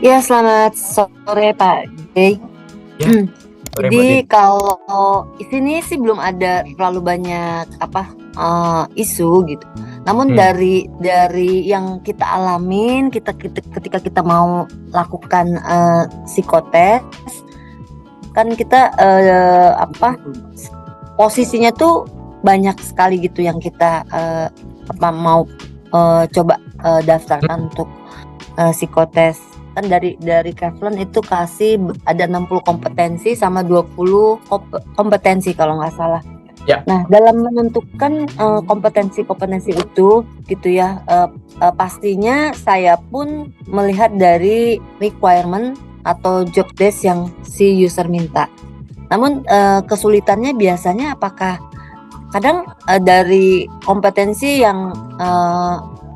Ya, selamat sore Pak Jay. Ya, sore Mbak Jadi Din. kalau di sini sih belum ada terlalu banyak isu gitu. Namun dari yang kita alamin, ketika kita mau lakukan psikotes, kan kita posisinya tuh banyak sekali gitu yang kita mau coba daftarkan untuk psikotes. Kan dari Kevlon itu kasih ada 60 kompetensi sama 20 kompetensi kalau nggak salah. Ya. Nah, dalam menentukan kompetensi itu gitu ya, pastinya saya pun melihat dari requirement atau job desk yang si user minta. Namun kesulitannya biasanya apakah kadang dari kompetensi yang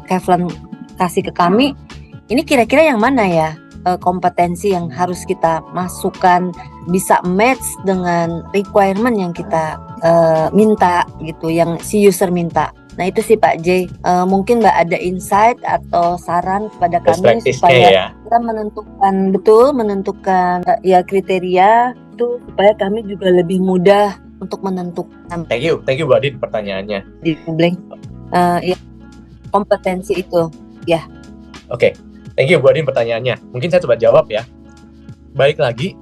Kevlon kasih ke kami, ini kira-kira yang mana ya kompetensi yang harus kita masukkan bisa match dengan requirement yang kita minta gitu, yang si user minta. Nah itu sih Pak J, mungkin Mbak ada insight atau saran kepada kami supaya kita menentukan ya kriteria itu supaya kami juga lebih mudah untuk menentukan. Thank you Mbak Din pertanyaannya. Di blank ya kompetensi itu ya. Oke. Thank you Mbak Din pertanyaannya. Mungkin saya coba jawab ya. Balik lagi,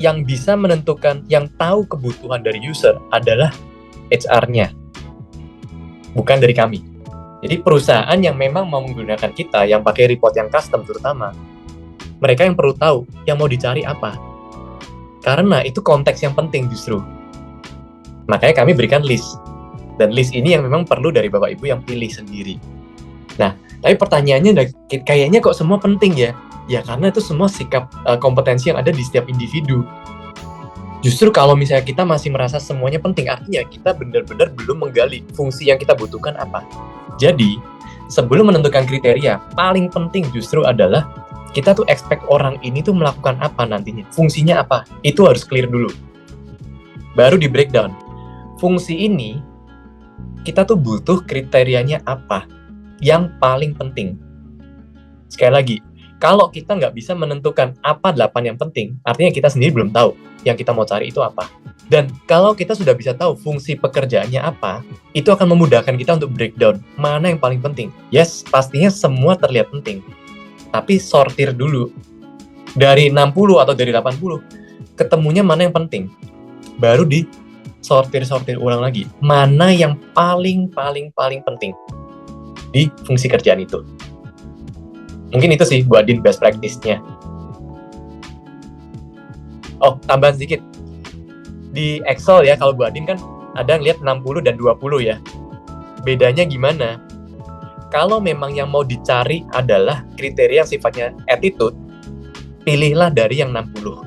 yang bisa menentukan, yang tahu kebutuhan dari user adalah HR-nya, bukan dari kami. Jadi perusahaan yang memang mau menggunakan kita, yang pakai report yang custom terutama, mereka yang perlu tahu yang mau dicari apa. Karena itu konteks yang penting justru. Makanya kami berikan list. Dan list ini yang memang perlu dari Bapak Ibu yang pilih sendiri. Nah, tapi pertanyaannya kayaknya kok semua penting ya? Ya karena itu semua sikap kompetensi yang ada di setiap individu. Justru kalau misalnya kita masih merasa semuanya penting, artinya kita benar-benar belum menggali fungsi yang kita butuhkan apa. Jadi, sebelum menentukan kriteria, paling penting justru adalah kita tuh expect orang ini tuh melakukan apa nantinya. Fungsinya apa? Itu harus clear dulu. Baru di breakdown. Fungsi ini, kita tuh butuh kriterianya apa? Yang paling penting. Sekali lagi, kalau kita nggak bisa menentukan apa 8 yang penting, artinya kita sendiri belum tahu yang kita mau cari itu apa. Dan kalau kita sudah bisa tahu fungsi pekerjaannya apa, itu akan memudahkan kita untuk breakdown mana yang paling penting. Yes, pastinya semua terlihat penting. Tapi sortir dulu. Dari 60 atau dari 80, ketemunya mana yang penting. Baru di sortir ulang lagi. Mana yang paling penting di fungsi kerjaan itu. Mungkin itu sih Bu Adin best practice-nya. Oh, tambahan sedikit. Di Excel ya, kalau Bu Adin kan ada ngeliat 60 dan 20 ya. Bedanya gimana? Kalau memang yang mau dicari adalah kriteria yang sifatnya attitude, pilihlah dari yang 60.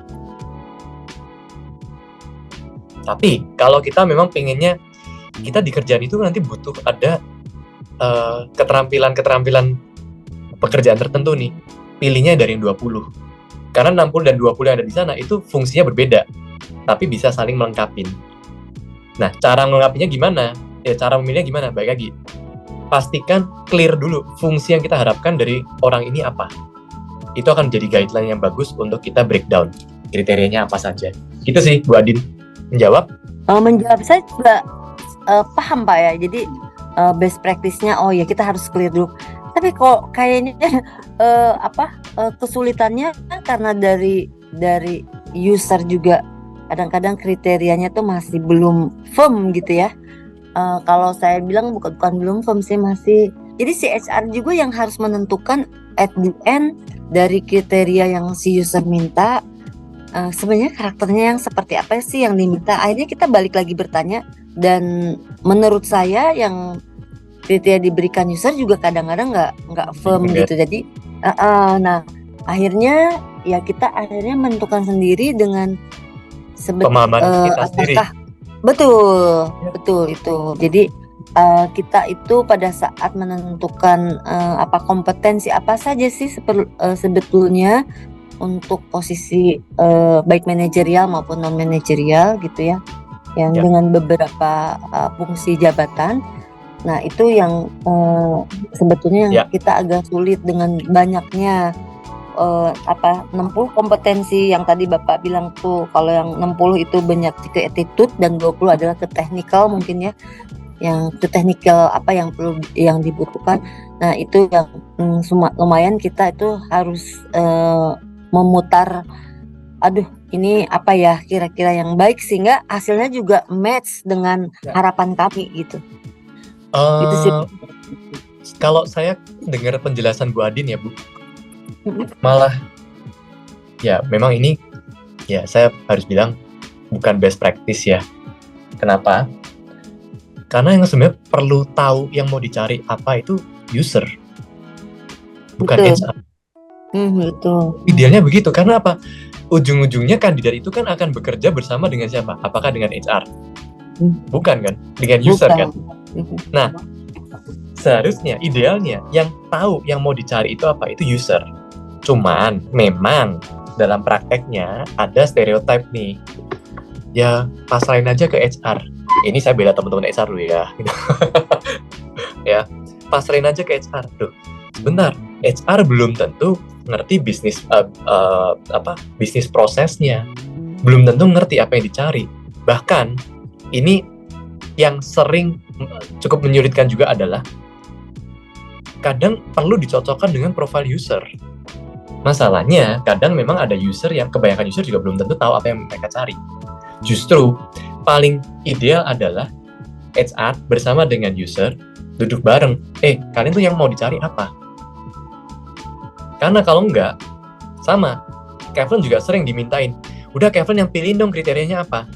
Tapi, kalau kita memang pengennya, kita di kerjaan itu nanti butuh ada keterampilan pekerjaan tertentu nih, pilihnya dari yang 20. Karena 60 dan 20 yang ada di sana itu fungsinya berbeda, tapi bisa saling melengkapi. Nah, cara melengkapinya gimana? Ya, cara memilihnya gimana? Baik lagi, pastikan clear dulu fungsi yang kita harapkan dari orang ini apa. Itu akan menjadi guideline yang bagus untuk kita breakdown kriterianya apa saja. Gitu sih, Bu Adin. Menjawab? Menjawab saya juga paham Pak ya. Jadi best practice-nya oh ya kita harus clear dulu. Tapi kok kayaknya kesulitannya karena dari user juga kadang-kadang kriterianya tuh masih belum firm gitu ya. Kalau saya bilang bukan belum firm sih, masih. Jadi si HR juga yang harus menentukan at the end dari kriteria yang si user minta, sebenarnya karakternya yang seperti apa sih yang diminta. Akhirnya kita balik lagi bertanya, dan menurut saya yang kriteria diberikan user juga kadang-kadang nggak firm gitu. Jadi nah akhirnya ya kita menentukan sendiri dengan pemahaman kita sendiri. Betul itu. Jadi kita itu pada saat menentukan kompetensi apa saja sih sebetulnya untuk posisi baik manajerial maupun non manajerial gitu ya, yang dengan beberapa fungsi jabatan. Nah itu yang sebetulnya yang kita agak sulit dengan banyaknya 60 kompetensi yang tadi Bapak bilang tuh, kalau yang 60 itu banyak ke attitude dan 20 adalah ke technical mungkin ya, yang ke technical apa yang perlu yang dibutuhkan. Nah itu yang lumayan kita itu harus memutar, aduh ini apa ya kira-kira yang baik sehingga hasilnya juga match dengan harapan kami gitu. Itu sih. Kalau saya dengar penjelasan Bu Adin ya Bu, malah ya memang ini ya saya harus bilang bukan best practice ya. Kenapa? Karena yang sebenarnya perlu tahu yang mau dicari apa itu user, bukan HR. Betul. Idealnya begitu, karena apa? Ujung-ujungnya kandidat itu kan akan bekerja bersama dengan siapa? Apakah dengan HR? Bukan kan? Dengan user kan? Nah, seharusnya, idealnya yang tahu yang mau dicari itu apa? Itu user. Cuman memang dalam prakteknya ada stereotip nih. Ya, pasrahin aja ke HR. Ini saya bela teman-teman HR dulu ya. Ya, pasrahin aja ke HR. Duh, sebentar, HR belum tentu ngerti bisnis bisnis prosesnya. Belum tentu ngerti apa yang dicari. Bahkan ini yang sering cukup menyulitkan juga adalah kadang perlu dicocokkan dengan profile user. Masalahnya kadang memang ada user yang kebanyakan user juga belum tentu tahu apa yang mereka cari. Justru paling ideal adalah HR bersama dengan user duduk bareng. Kalian tuh yang mau dicari apa? Karena kalau enggak, sama Kevin juga sering dimintain, udah Kevin yang pilihin dong kriterianya apa.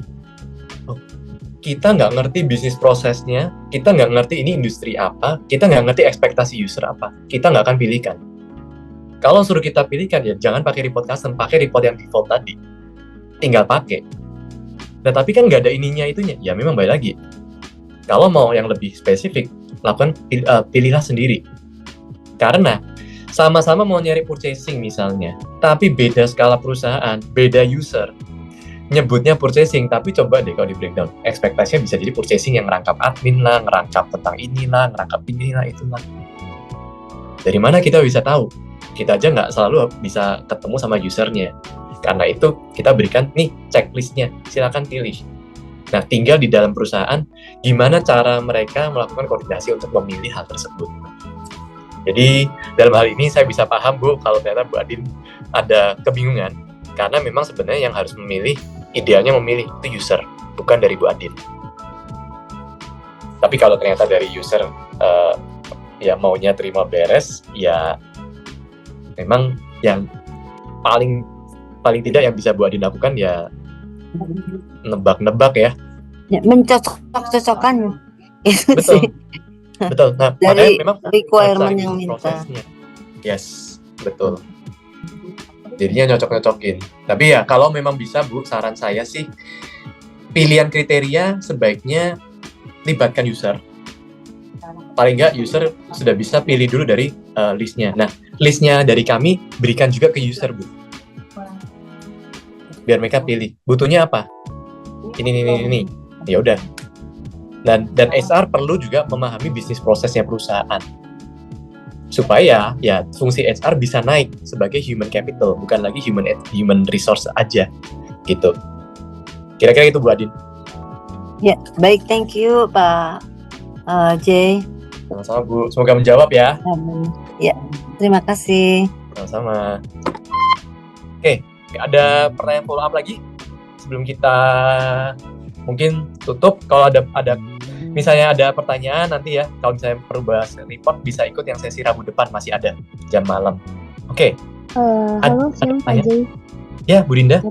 Kita nggak ngerti bisnis prosesnya, kita nggak ngerti ini industri apa, kita nggak ngerti ekspektasi user apa, kita nggak akan pilihkan. Kalau suruh kita pilihkan ya jangan pakai report custom, pakai report yang default tadi, tinggal pakai. Nah tapi kan nggak ada ininya itunya, ya memang balik lagi. Kalau mau yang lebih spesifik, lakukan pilihlah sendiri. Karena sama-sama mau nyari purchasing misalnya, tapi beda skala perusahaan, beda user. Nyebutnya purchasing, tapi coba deh kalau di breakdown, ekspektasinya bisa jadi purchasing yang ngerangkap admin lah, ngerangkap tentang inilah, ngerangkap inilah, itulah. Dari mana kita bisa tahu? Kita aja nggak selalu bisa ketemu sama usernya. Karena itu kita berikan nih checklistnya, silakan pilih. Nah, tinggal di dalam perusahaan, gimana cara mereka melakukan koordinasi untuk memilih hal tersebut. Jadi, dalam hal ini saya bisa paham, Bu, kalau ternyata Bu Adin ada kebingungan. Karena memang sebenarnya yang harus memilih, idealnya memilih itu user, bukan dari Bu Adin. Tapi kalau ternyata dari user ya maunya terima beres, ya memang yang paling tidak yang bisa Bu Adin lakukan ya nebak-nebak ya. Ya mencocok-cocokkan. Betul. Betul. Nah, dari makanya memang requirement yang minta. Prosesnya. Yes, betul. Jadinya nyocok-nyocokin. Tapi ya kalau memang bisa Bu, saran saya sih pilihan kriteria sebaiknya libatkan user. Paling nggak user sudah bisa pilih dulu dari listnya. Nah, listnya dari kami berikan juga ke user, Bu. Biar mereka pilih. Butuhnya apa? Ini. Ya udah. Dan HR perlu juga memahami bisnis prosesnya perusahaan. Supaya ya fungsi HR bisa naik sebagai human capital, bukan lagi human resource aja. Gitu. Kira-kira itu Bu Adin. Ya, baik, thank you Pak Jay. Sama-sama Bu, semoga menjawab ya. Ya, terima kasih. Sama-sama. Oke, ada pertanyaan follow up lagi sebelum kita mungkin tutup. Kalau ada misalnya ada pertanyaan nanti ya, kalau misalnya perlu bahas report bisa ikut yang sesi Rabu depan, masih ada jam malam. Oke. Halo, siang Pak Jay. Ya, Bu Dinda.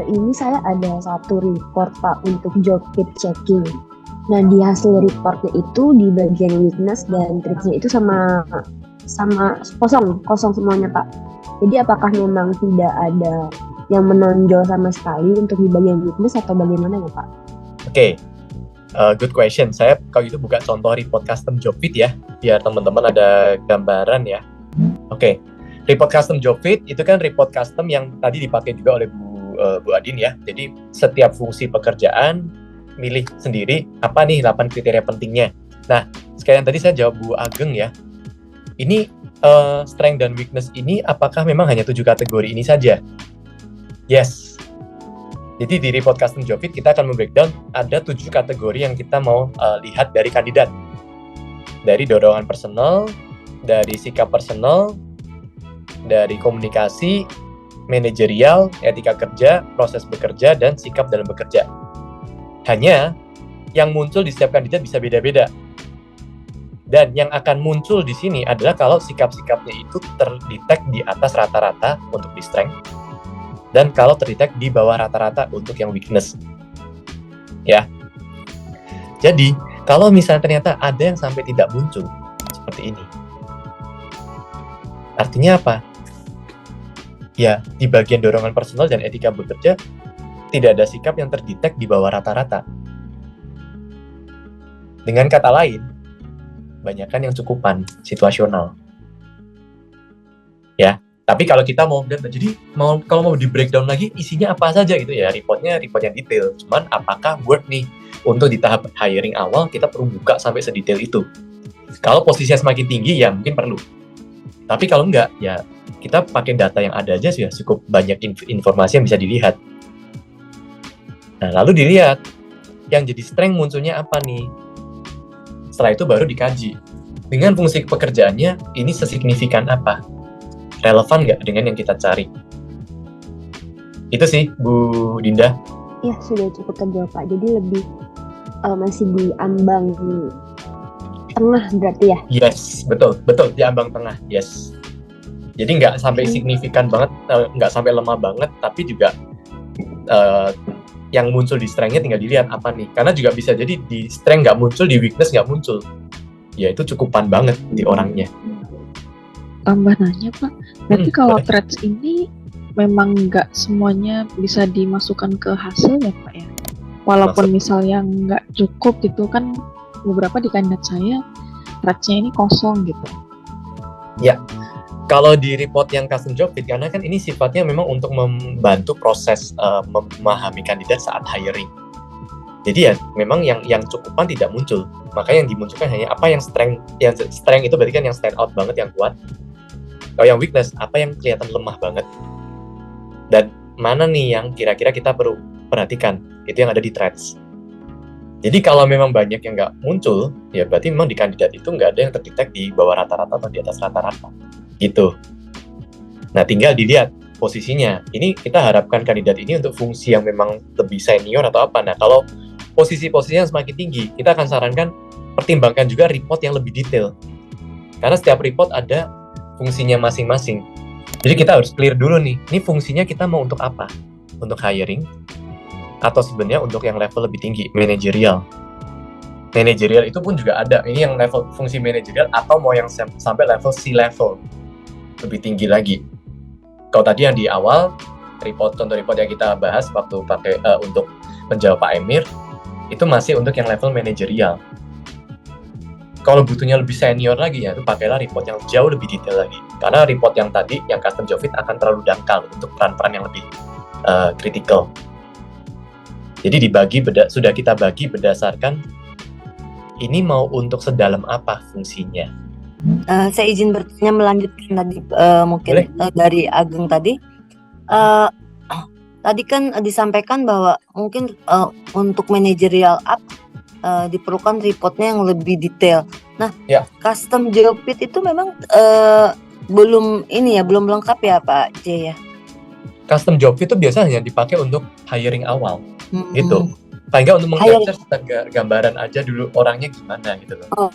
Ini saya ada satu report Pak untuk job fit checking. Nah, di hasil reportnya itu di bagian weakness dan tricks-nya itu sama kosong semuanya Pak. Jadi apakah memang tidak ada yang menonjol sama sekali untuk di bagian weakness atau bagaimana ya Pak? Oke. Good question. Saya kalau itu buka contoh report custom job fit ya, biar teman-teman ada gambaran ya. Oke. Report custom job fit itu kan report custom yang tadi dipakai juga oleh Bu Adin ya. Jadi setiap fungsi pekerjaan milih sendiri apa nih 8 kriteria pentingnya. Nah, sekalian tadi saya jawab Bu Ageng ya. Ini strength dan weakness ini apakah memang hanya 7 kategori ini saja? Yes. Jadi di report custom job fit kita akan membreakdown ada 7 kategori yang kita mau lihat dari kandidat. Dari dorongan personal, dari sikap personal, dari komunikasi, manajerial, etika kerja, proses bekerja, dan sikap dalam bekerja. Hanya yang muncul di setiap kandidat bisa beda-beda. Dan yang akan muncul di sini adalah kalau sikap-sikapnya itu terdetek di atas rata-rata untuk di strength, dan kalau terdetek di bawah rata-rata untuk yang weakness. Ya. Jadi, kalau misalnya ternyata ada yang sampai tidak muncul seperti ini, artinya apa? Ya, di bagian dorongan personal dan etika bekerja tidak ada sikap yang terdetek di bawah rata-rata. Dengan kata lain, banyakkan yang cukupan, situasional. Ya, tapi kalau kita mau kalau mau di breakdown lagi isinya apa saja gitu ya, report yang detail. Cuman apakah worth nih untuk di tahap hiring awal kita perlu buka sampai sedetail itu? Kalau posisinya semakin tinggi ya mungkin perlu. Tapi kalau enggak ya kita pakai data yang ada aja sudah cukup banyak informasi yang bisa dilihat. Nah, lalu dilihat yang jadi strength munculnya apa nih? Setelah itu baru dikaji. Dengan fungsi pekerjaannya ini sesignifikan apa? Relevan nggak dengan yang kita cari? Itu sih, Bu Dinda. Ya, sudah cukup terjawab Pak. Jadi lebih masih di ambang tengah berarti ya? Yes, betul di ambang tengah. Yes. Jadi nggak sampai signifikan banget, nggak sampai lemah banget, tapi juga yang muncul di strength-nya tinggal dilihat apa nih. Karena juga bisa jadi di strength nggak muncul, di weakness nggak muncul. Ya itu cukupan banget di orangnya. Tambah nanya Pak, berarti kalau boleh. traits ini memang nggak semuanya bisa dimasukkan ke hasil ya Pak ya? Walaupun misalnya nggak cukup gitu kan, beberapa di kandidat saya traitsnya ini kosong gitu. Ya, kalau di report yang custom job fit, karena kan ini sifatnya memang untuk membantu proses memahami kandidat saat hiring. Jadi ya memang yang cukupan tidak muncul. Maka yang dimunculkan hanya apa yang strength itu berarti kan yang stand out banget, yang kuat. Kalau yang weakness, apa yang kelihatan lemah banget. Dan mana nih yang kira-kira kita perlu perhatikan, itu yang ada di traits. Jadi kalau memang banyak yang nggak muncul, ya berarti memang di kandidat itu nggak ada yang terdetek di bawah rata-rata atau di atas rata-rata. Gitu. Nah, tinggal dilihat posisinya. Ini kita harapkan kandidat ini untuk fungsi yang memang lebih senior atau apa. Nah, kalau posisi-posisinya yang semakin tinggi, kita akan sarankan pertimbangkan juga report yang lebih detail. Karena setiap report ada fungsinya masing-masing. Jadi kita harus clear dulu nih, ini fungsinya kita mau untuk apa? Untuk hiring? Atau sebenarnya untuk yang level lebih tinggi, manajerial. Manajerial itu pun juga ada, ini yang level fungsi manajerial atau mau yang sampai level C-level, lebih tinggi lagi. Kalau tadi yang di awal, contoh report yang kita bahas waktu pakai untuk menjawab Pak Emir, itu masih untuk yang level manajerial. Kalau butuhnya lebih senior lagi ya, itu pakailah report yang jauh lebih detail lagi. Karena report yang tadi, yang custom job fit akan terlalu dangkal untuk peran-peran yang lebih kritikal. Jadi sudah kita bagi berdasarkan ini mau untuk sedalam apa fungsinya. Saya izin bertanya melanjutkan tadi mungkin dari Ageng tadi. Tadi kan disampaikan bahwa mungkin untuk managerial up diperlukan reportnya yang lebih detail. Nah, custom job fit itu memang belum lengkap ya Pak J ya. Custom job fit itu biasanya dipakai untuk hiring awal, gitu. Paling nggak untuk mengcapture gambaran aja dulu orangnya gimana gitu loh.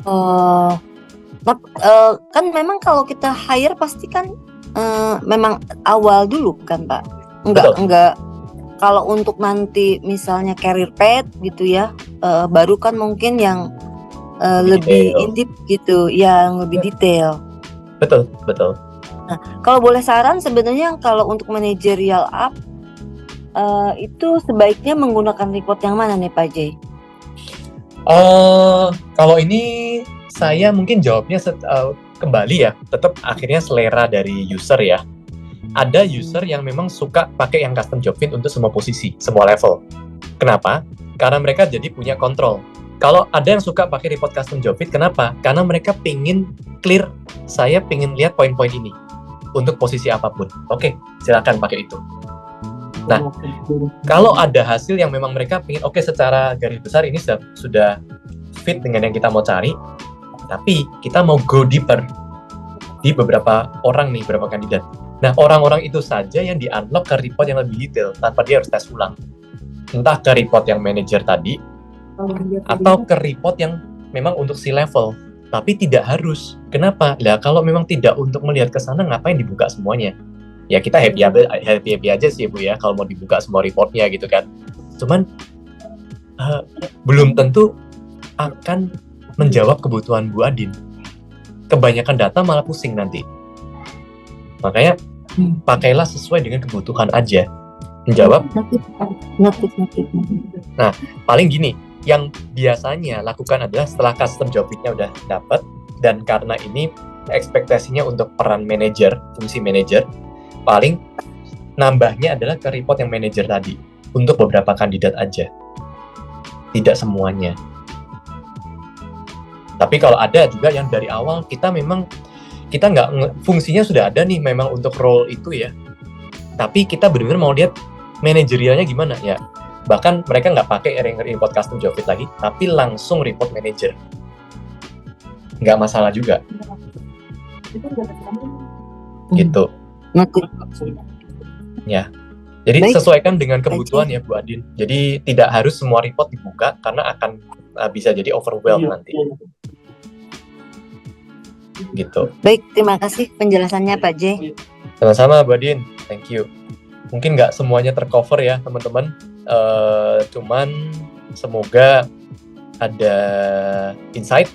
Kan memang kalau kita hire pasti kan memang awal dulu kan Pak. Enggak. Kalau untuk nanti misalnya career path gitu ya, baru kan mungkin yang lebih in-depth gitu, yang lebih detail. Betul. Nah, kalau boleh saran sebenarnya kalau untuk managerial up itu sebaiknya menggunakan report yang mana nih Pak J? Kalau ini saya mungkin jawabnya kembali ya, tetap akhirnya selera dari user ya. Ada user yang memang suka pakai yang custom job fit untuk semua posisi, semua level. Kenapa? Karena mereka jadi punya kontrol. Kalau ada yang suka pakai report custom job fit, kenapa? Karena mereka pingin clear, saya pingin lihat poin-poin ini untuk posisi apapun. Oke, silakan pakai itu. Nah, kalau ada hasil yang memang mereka pingin, oke, secara garis besar ini sudah fit dengan yang kita mau cari, tapi kita mau go deeper di beberapa orang nih, beberapa kandidat. Nah, orang-orang itu saja yang di-unlock ke report yang lebih detail, tanpa dia harus tes ulang. Entah ke report yang manager tadi, atau ke report yang memang untuk C-level. Tapi tidak harus. Kenapa? Lah, kalau memang tidak untuk melihat ke sana, ngapain dibuka semuanya? Ya, kita happy aja sih, Bu, ya, kalau mau dibuka semua reportnya gitu kan. Cuman, belum tentu akan menjawab kebutuhan Bu Adin. Kebanyakan data malah pusing nanti. Makanya, pakailah sesuai dengan kebutuhan aja. Menjawab. Notif. Nah, paling gini, yang biasanya lakukan adalah setelah custom job fit-nya udah dapat, dan karena ini ekspektasinya untuk peran manajer, fungsi manajer, paling nambahnya adalah ke report yang manajer tadi, untuk beberapa kandidat aja. Tidak semuanya. Tapi kalau ada juga yang dari awal kita nggak fungsinya sudah ada nih memang untuk role itu ya. Tapi kita benar-benar mau lihat manajerialnya gimana ya. Bahkan mereka nggak pakai report custom job fit lagi, tapi langsung report manager. Nggak masalah juga. Gitu. Notif. Ya. Jadi Baik. sesuaikan dengan kebutuhan ya Bu Adin. Jadi tidak harus semua report dibuka karena akan bisa jadi overwhelmed nanti. Gitu. Baik, terima kasih penjelasannya Pak J. Sama-sama Bu Adin, thank you. Mungkin nggak semuanya tercover ya teman-teman. Cuman semoga ada insight.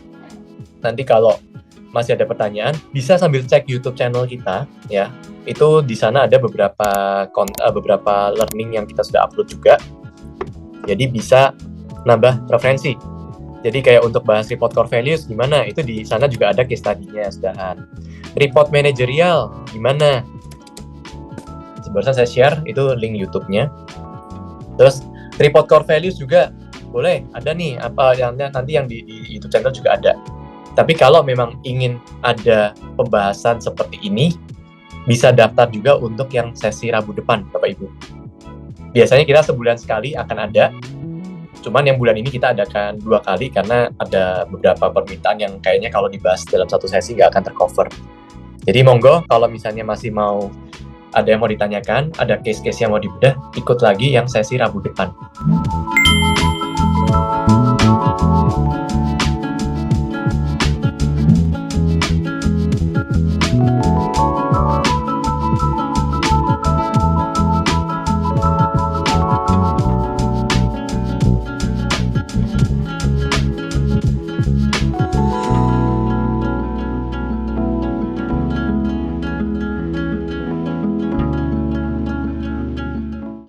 Nanti kalau masih ada pertanyaan, bisa sambil cek YouTube channel kita ya. Itu di sana ada beberapa learning yang kita sudah upload juga. Jadi bisa nambah referensi. Jadi kayak untuk bahas report core values gimana, itu di sana juga ada case study-nya sudahan. Report managerial gimana? Barusan saya share itu link YouTube-nya. Terus report core values juga boleh ada nih apa yang nanti yang di YouTube channel juga ada. Tapi kalau memang ingin ada pembahasan seperti ini, bisa daftar juga untuk yang sesi Rabu depan, Bapak Ibu. Biasanya kita sebulan sekali akan ada. Cuman yang bulan ini kita adakan 2 kali karena ada beberapa permintaan yang kayaknya kalau dibahas dalam satu sesi nggak akan tercover. Jadi monggo kalau misalnya masih mau ada yang mau ditanyakan, ada case-case yang mau dibedah, ikut lagi yang sesi Rabu depan.